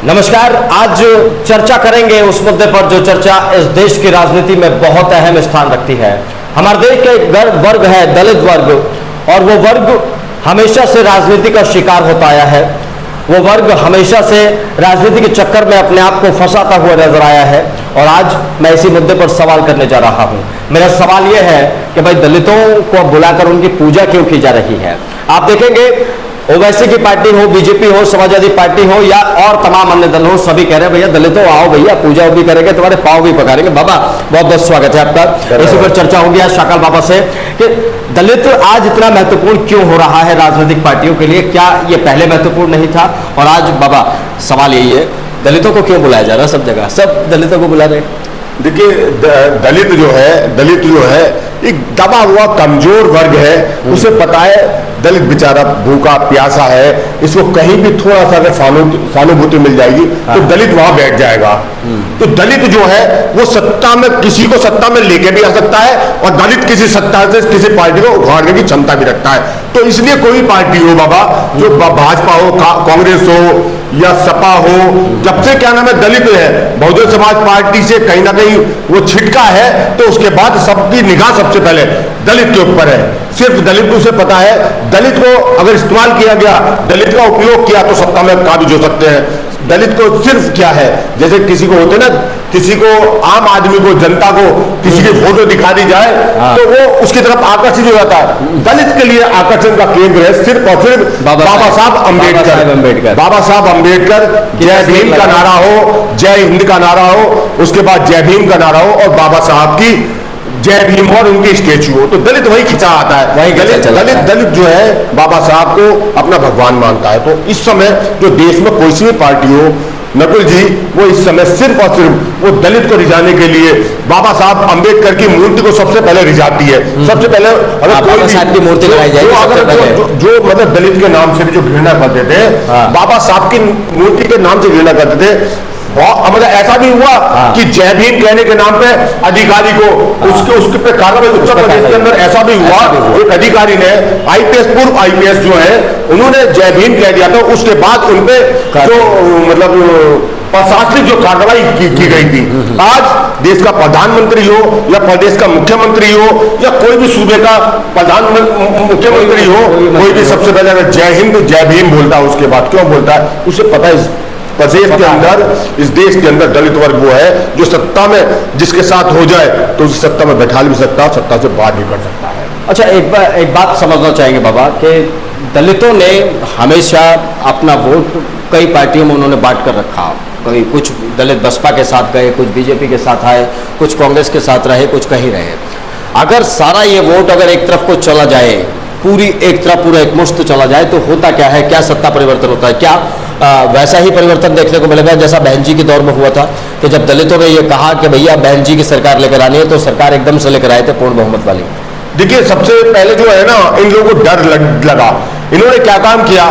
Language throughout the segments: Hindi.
नमस्कार। आज चर्चा करेंगे उस मुद्दे पर जो चर्चा इस देश की राजनीति में बहुत अहम स्थान रखती है। हमारे देश का एक वर्ग है दलित वर्ग, और वो वर्ग हमेशा से राजनीति का शिकार होता आया है। वो वर्ग हमेशा से राजनीति के चक्कर में अपने आप को फंसाता हुआ नजर आया है, और आज मैं इसी मुद्दे पर सवाल करने जा रहा हूं। मेरा सवाल यह है कि भाई दलितों को बुलाकर उनकी पूजा क्यों की जा रही है। आप देखेंगे ओवैसी की पार्टी हो, बीजेपी हो, समाजवादी पार्टी हो या और तमाम अन्य दल हो, सभी कह रहे हैं भैया दलितों आओ भैया पूजा भी करेंगे, तुम्हारे पाँव भी पकारेंगे। बाबा बहुत बहुत स्वागत है आपका। इसी पर चर्चा होगी आज शाकल बाबा से कि दलित आज इतना महत्वपूर्ण क्यों हो रहा है राजनीतिक पार्टियों के लिए। क्या ये पहले महत्वपूर्ण नहीं था? और आज बाबा सवाल यही है, दलितों को क्यों बुलाया जा रहा है? सब जगह सब दलितों को बुला रहे। देखिए दलित जो है एक दबा हुआ कमजोर वर्ग है। उसे पता है दलित बेचारा भूखा प्यासा है, इसको कहीं भी थोड़ा सा अगर सहानुभूति मिल जाएगी तो दलित वहां बैठ जाएगा। तो दलित जो है वो सत्ता में किसी को सत्ता में लेके भी आ सकता है, और दलित किसी सत्ता से किसी पार्टी को उखाड़ने की क्षमता भी रखता है। तो इसलिए कोई पार्टी हो बाबा, जो भाजपा हो, कांग्रेस हो या सपा हो, जब से क्या नाम है दलित है बहुजन समाज पार्टी से कहीं ना कहीं वो छिटका है, तो उसके बाद सबकी निगाह सबसे पहले दलित के ऊपर है। सिर्फ दलित को उसे पता है, दलित को अगर इस्तेमाल किया गया, दलित का उपयोग किया तो सत्ता में काबिज हो सकते हैं। दलित को सिर्फ क्या है, जैसे किसी को होते ना, किसी को आम आदमी को, जनता को किसी की फोटो दिखा दी जाए तो वो उसकी तरफ आकर्षित हो जाता है। दलित के लिए आकर्षण का केंद्र है सिर्फ और सिर्फ बाबा साहब अम्बेडकर। बाबा साहब अम्बेडकर, जय भीम का नारा हो, जय हिंद का नारा हो, उसके बाद जय भीम का नारा हो, और बाबा साहब की जय भीम और उनकी स्टेच्यू हो, तो दलित वही खिंचा आता है। वही दलित जो है बाबा साहब को अपना भगवान मानता है। तो इस समय जो देश में कोई सी भी पार्टी हो, नकुल जी, वो इस समय सिर्फ और सिर्फ वो दलित को रिझाने के लिए बाबा साहब अम्बेडकर की मूर्ति को सबसे पहले रिझाती है। सबसे पहले अगर बाबा साहब की मूर्ति लगाई जाएगी, जो मतलब दलित के नाम से भी जो घृणा करते थे, बाबा साहब की मूर्ति के नाम से घृणा करते थे। मतलब ऐसा भी हुआ कि जय भीम कहने के नाम पे अधिकारी को उसके पे कार्रवाई, उत्तर प्रदेश के अंदर ऐसा भी हुआ, एक अधिकारी ने आईपीएस, पूर्व आईपीएस जो है, उन्होंने जय भीम कह दिया था। उसके बाद उनपे जो मतलब प्रशासनिक जो कार्रवाई की गई थी। आज देश का प्रधानमंत्री हो या प्रदेश का मुख्यमंत्री हो या कोई भी सूबे का मुख्यमंत्री हो, कोई भी सबसे पहले अगर जय हिंद जय भीम बोलता है, उसके बाद क्यों बोलता है, उसे पता है प्रदेश के अंदर, इस देश के अंदर दलित वर्ग वो है जो सत्ता में जिसके साथ हो जाए तो उसे सत्ता में बैठा भी सकता है, सत्ता से बाहर भी कर सकता है। अच्छा, एक बात समझना चाहेंगे बाबा कि दलितों ने हमेशा अपना वोट कई पार्टियों में उन्होंने बांट कर रखा। कई कुछ दलित बसपा के साथ गए, कुछ बीजेपी के साथ आए, कुछ कांग्रेस के साथ रहे, कुछ कहीं रहे। अगर सारा ये वोट अगर एक तरफ को चला जाए, पूरी एक तरफ पूरा एक मुश्त चला जाए, तो होता क्या है? क्या सत्ता परिवर्तन होता है? क्या वैसा ही परिवर्तन देखने को मिलेगा जैसा बहन जी के दौर में हुआ था कि जब दलितों ने ये कहा कि भैया बहन जी की सरकार लेकर आनी है, तो सरकार एकदम से लेकर आए थे पूर्ण बहुमत वाली। देखिए, सबसे पहले जो है ना, इन लोगों को डर लगा। इन्होंने क्या काम किया,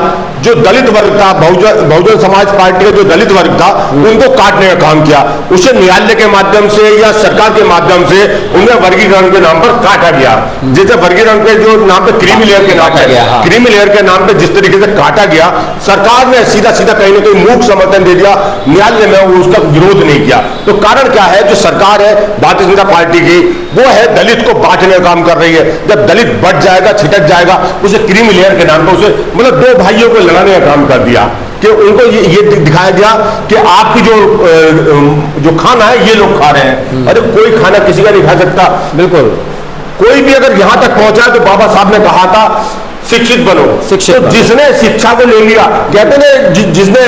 जो दलित वर्ग था, बहुजन समाज पार्टी का जो दलित वर्ग था, उनको काटने का काम किया। उसे न्यायालय के माध्यम से या सरकार के माध्यम से उन्हें वर्गीकरण के नाम पर काटा गया। जैसे वर्गीकरण के जो नाम पे क्रीमी लेयर के नाम पे, क्रीमी लेयर के नाम पे जिस तरीके से काटा गया, सरकार ने सीधा सीधा कहीं ना कहीं मूक समर्थन दे दिया, न्यायालय में उसका विरोध नहीं किया। तो कारण क्या है, जो सरकार है भारतीय जनता पार्टी की, वो है दलित को बांटने का काम कर रही है। जब दलित बढ़ जाएगा, छिटक जाएगा, उसे क्रीमी लेयर के नाम पर उसे मतलब दो भाइयों को लड़ाने का काम कर दिया कि उनको ये दिखाया गया कि आपकी जो खाना है ये लोग खा रहे हैं। अरे कोई खाना किसी का नहीं खा सकता। बिल्कुल, कोई भी अगर यहां तक पहुंचा तो बाबा साहब ने कहा था शिक्षित बनो। तो जिसने शिक्षा को ले लिया, कहते हैं जिसने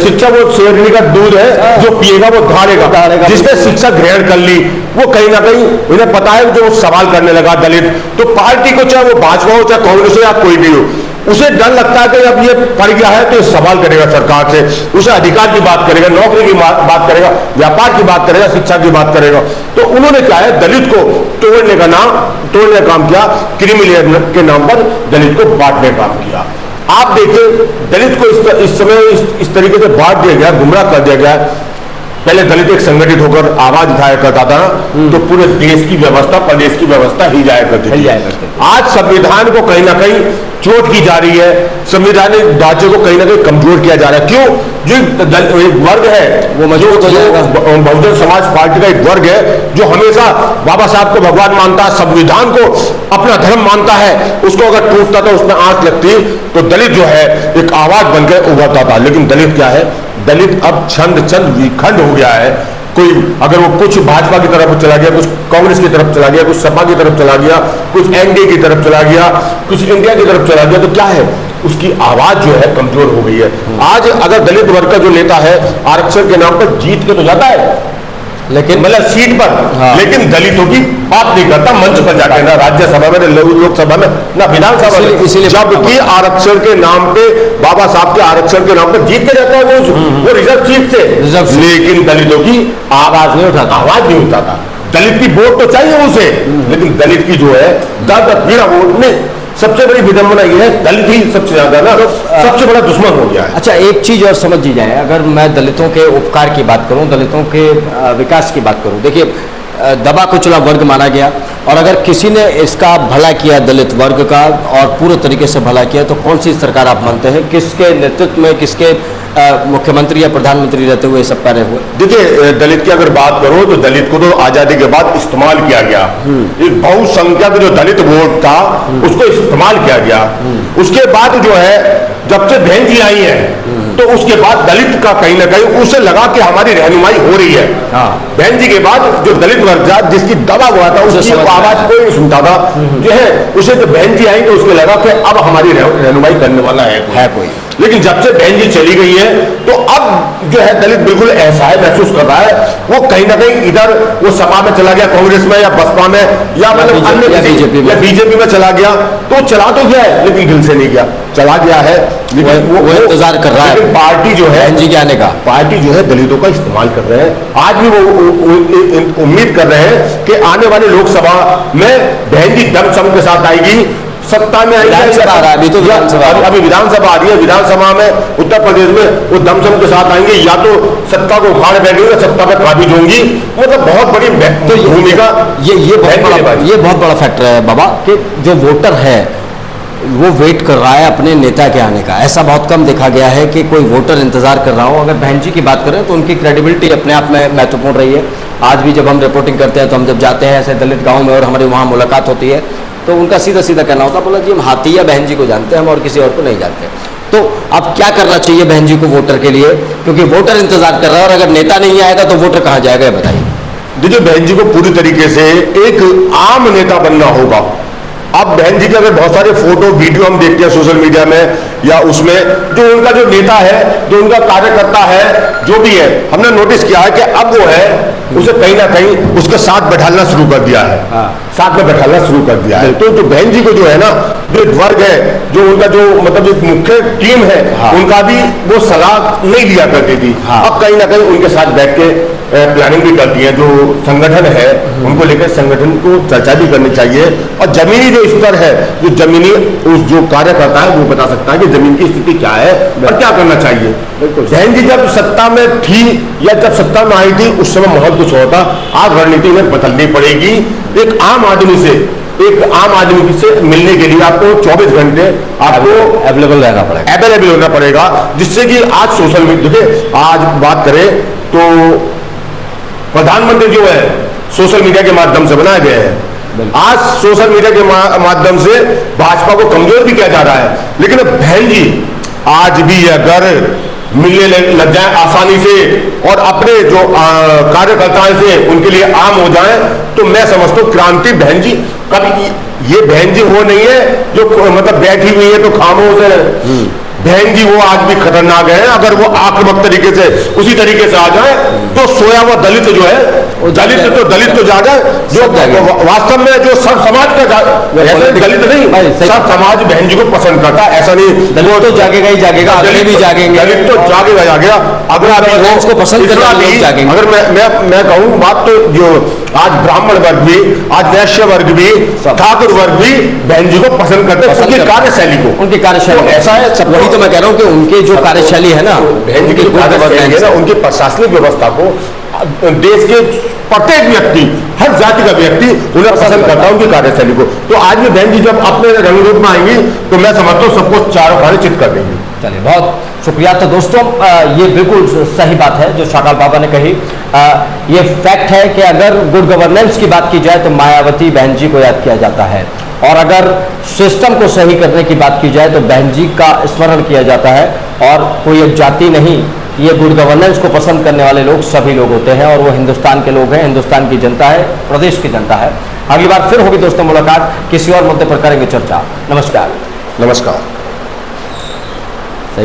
शिक्षा वो शेरनी का दूध है, जो पिएगा वो धारेगा। जिसने शिक्षा ग्रहण कर ली, वो कहीं ना कहीं उन्हें पता है जो सवाल करने लगा दलित, तो पार्टी को चाहे वो भाजपा हो, चाहे कांग्रेस हो या कोई भी हो, उसे डर लगता है कि अब ये पड़ गया है तो सवाल करेगा सरकार से, उसे अधिकार की बात करेगा, नौकरी की बात करेगा, व्यापार की बात करेगा, शिक्षा की बात करेगा। तो उन्होंने क्या है, दलित को तोड़ने का काम किया, क्रीमी लेयर के नाम पर दलित को बांटने का काम किया। आप देखिए, दलित को इस समय इस तरीके से बांट दिया गया, गुमराह कर दिया गया। पहले दलित एक संगठित होकर आवाज उठाया करता था तो पूरे देश की व्यवस्था, प्रदेश की व्यवस्था हिल जाया करती थी। आज संविधान को कहीं ना कहीं चोट की जा रही है, संविधानिक ढांचे को कहीं ना कहीं कमजोर किया जा रहा है। क्यों? जो एक वर्ग है वो मजबूत हो जाएगा। बहुजन समाज पार्टी का एक वर्ग है जो हमेशा बाबा साहब को भगवान मानता है, संविधान को अपना धर्म मानता है, उसको अगर टूटता था उसमें आंच लगती तो दलित जो है एक आवाज बनकर उभरता था। लेकिन दलित क्या है? दलित अब छंद छंद विखंड हो गया है। कोई अगर वो कुछ भाजपा की तरफ चला गया, कुछ कांग्रेस की तरफ चला गया, कुछ सपा की तरफ चला गया, कुछ एनडीए की तरफ चला गया, कुछ इंडिया की तरफ चला गया, तो क्या है? उसकी आवाज जो है कमजोर हो गई है। आज अगर दलित वर्ग का जो नेता है आरक्षण के नाम पर जीत के तो जाता है, लेकिन मतलब सीट पर, लेकिन दलितों की बात नहीं करता मंच पर जाकर, ना राज्यसभा में, ना लोकसभा में, ना विधानसभा में। जबकि आरक्षण के नाम पे, बाबा साहब के आरक्षण के नाम पर जीत के जाता है वो रिजर्व सीट से, लेकिन दलितों की आवाज नहीं उठाता। दलित की वोट तो चाहिए उसे, लेकिन दलित की जो है दर्द पीड़ा वोट नहीं। सबसे बड़ी विडंबना यह है दलित ही सबसे ज्यादा ना सबसे बड़ा दुश्मन हो गया है। अच्छा, एक चीज और समझ ली जाए, अगर मैं दलितों के उपकार की बात करूं, दलितों के विकास की बात करूं, देखिए दबा कुचला वर्ग माना गया, और अगर किसी ने इसका भला किया दलित वर्ग का और पूरे तरीके से भला किया, तो कौन सी सरकार आप मानते हैं, किसके नेतृत्व में, किसके मुख्यमंत्री या प्रधानमंत्री रहते हुए सब कार्य हुए? देखिए, दलित की अगर बात करो तो दलित को तो आजादी के बाद इस्तेमाल किया गया। एक बहुसंख्यक जो दलित वोट था उसको इस्तेमाल किया गया। उसके बाद जो है जब से बहन जी आई है तो उसके बाद दलित का कहीं ना कहीं उसे लगा कि हमारी रहनुमाई हो रही है। बहन जी के बाद जो दलित वर्ग था जिसकी दबा हुआ था उसकी आवाज कोई नहीं सुनता था, जो है उसे जब बहन जी आई तो उसको लगा कि अब हमारी रहनुमाई करने वाला है कोई। लेकिन जब से बहन जी चली गई है तो अब जो है दलित बिल्कुल असहाय महसूस कर रहा है। वो कहीं ना कहीं इधर वो सपा में चला गया, कांग्रेस में या बसपा में, या मतलब अन्य बीजेपी में चला गया, तो चला तो गया है लेकिन दिल से नहीं गया, चला गया है लेकिन वो इंतजार कर रहा है पार्टी जो है बहन जी के आने का। पार्टी जो है दलितों का इस्तेमाल कर रहे हैं। आज भी वो उम्मीद कर रहे हैं कि आने वाले लोकसभा में बहन जी दम सम के साथ आएगी, सत्ता में आएगी। अभी विधानसभा आ रही है, विधानसभा में उत्तर प्रदेश में वो दमसम के साथ आएंगे, या तो सत्ता को उखाड़ बैठेंगे या सत्ता पर काबिज होंगी। मतलब बहुत बड़ी भूमिका ये बहुत बड़ा फैक्टर है बाबा, कि जो वोटर है वो वेट कर रहा है अपने नेता के आने का। ऐसा बहुत कम देखा गया है कि कोई वोटर इंतजार कर रहा हो। अगर बहन जी की बात करें तो उनकी क्रेडिबिलिटी अपने आप में महत्वपूर्ण रही है। आज भी जब हम रिपोर्टिंग करते हैं तो हम जब जाते हैं ऐसे दलित गाँव में और हमारी वहाँ मुलाकात होती है तो उनका सीधा सीधा कहना होता, बोला जी हम हाथिया बहन जी को जानते हैं, हम और किसी और को नहीं जानते। तो अब क्या करना चाहिए बहन जी को वोटर के लिए, क्योंकि वोटर इंतजार कर रहा है और अगर नेता नहीं आएगा तो वोटर कहाँ जाएगा, बताइए। देखिए, बहन जी को पूरी तरीके से एक आम नेता बनना होगा। अब बहन जी के अगर बहुत सारे फोटो वीडियो हम देखते हैं सोशल मीडिया में या उसमें, जो उनका जो नेता है, जो उनका कार्यकर्ता है, जो भी है, हमने नोटिस किया है कि अब वो है उसे कहीं ना कहीं उसके साथ बैठाना शुरू कर दिया है। साथ में बैठाना शुरू कर दिया है। तो जो बहन जी को जो है ना, जो एक वर्ग है, जो उनका जो मतलब जो मुख्य टीम है, उनका भी वो सलाह नहीं लिया करती थी। अब कहीं ना कहीं उनके साथ बैठ के प्लानिंग भी करती है। जो संगठन है उनको लेकर संगठन को चर्चा भी करनी चाहिए, और जमीनी जो स्तर है, जो जमीनी उस जो कार्यकर्ता है वो बता सकता है कि जमीन की स्थिति क्या है और क्या करना चाहिए। बहन जी जब सत्ता में थी या जब सत्ता में आई थी उस समय माहौल कुछ होता, आज रणनीति में बदलनी पड़ेगी। एक आम आदमी से मिलने के लिए आपको 24 घंटे आपको अवेलेबल होना पड़ेगा, जिससे कि आज सोशल मीडिया, देखिए आज बात करें तो प्रधानमंत्री जो है सोशल मीडिया के माध्यम से बनाए गए हैं। आज सोशल मीडिया के माध्यम से भाजपा को कमजोर भी किया जा रहा है। लेकिन बहन जी आज भी अगर मिलने लग जाए आसानी से और अपने जो कार्यकर्ताओं से उनके लिए आम हो जाए, तो मैं समझता हूँ क्रांति बहन जी कभी, ये बहन जी वो नहीं है जो मतलब बैठी हुई है तो खामोश है। बहन जी वो आज भी खतरनाक है। अगर वो आक्रामक तरीके से उसी तरीके से आ जाए तो सोया हुआ दलित जो है दलित तो जागा जो वास्तव में जो सब समाज का दलित नहीं, सब समाज बहन जी को पसंद करता है, ऐसा नहीं। दलित तो जागेगा ही जागेगा, अगले भी जागेंगे, दलित तो जागेगा। अगर उसको पसंद करेंगे, अगर मैं कहूँ बात, तो जो आज ब्राह्मण वर्ग भी, आज वैश्य वर्ग भी, ठाकुर वर्ग भी बहन जी को पसंद करते हैं, उनकी कार्यशैली को, उनकी कार्यशैली ऐसा है। वही तो मैं कह रहा हूँ कि उनकी जो कार्यशैली है ना, बहन जी की कार्यशैली है ना, उनकी प्रशासनिक व्यवस्था को देश के प्रत्येक व्यक्ति, हर जाति का व्यक्ति उन्हें पसंद करता है, उनकी कार्यशैली को। तो आज भी बहन जी जब अपने रंग रूप में आएंगी तो मैं समझता हूँ सबको चारों खाने चित कर देंगे। चलिए, बहुत शुक्रिया। तो दोस्तों, ये बिल्कुल सही बात है जो शाकाल बाबा ने कही। ये फैक्ट है कि अगर गुड गवर्नेंस की बात की जाए तो मायावती बहन जी को याद किया जाता है, और अगर सिस्टम को सही करने की बात की जाए तो बहन जी का स्मरण किया जाता है। और कोई एक जाति नहीं, ये गुड गवर्नेंस को पसंद करने वाले लोग सभी लोग होते हैं, और वो हिंदुस्तान के लोग हैं, हिंदुस्तान की जनता है, प्रदेश की जनता है। अगली बार फिर होगी दोस्तों मुलाकात, किसी और मुद्दे पर करेंगे चर्चा। नमस्कार। नमस्कार।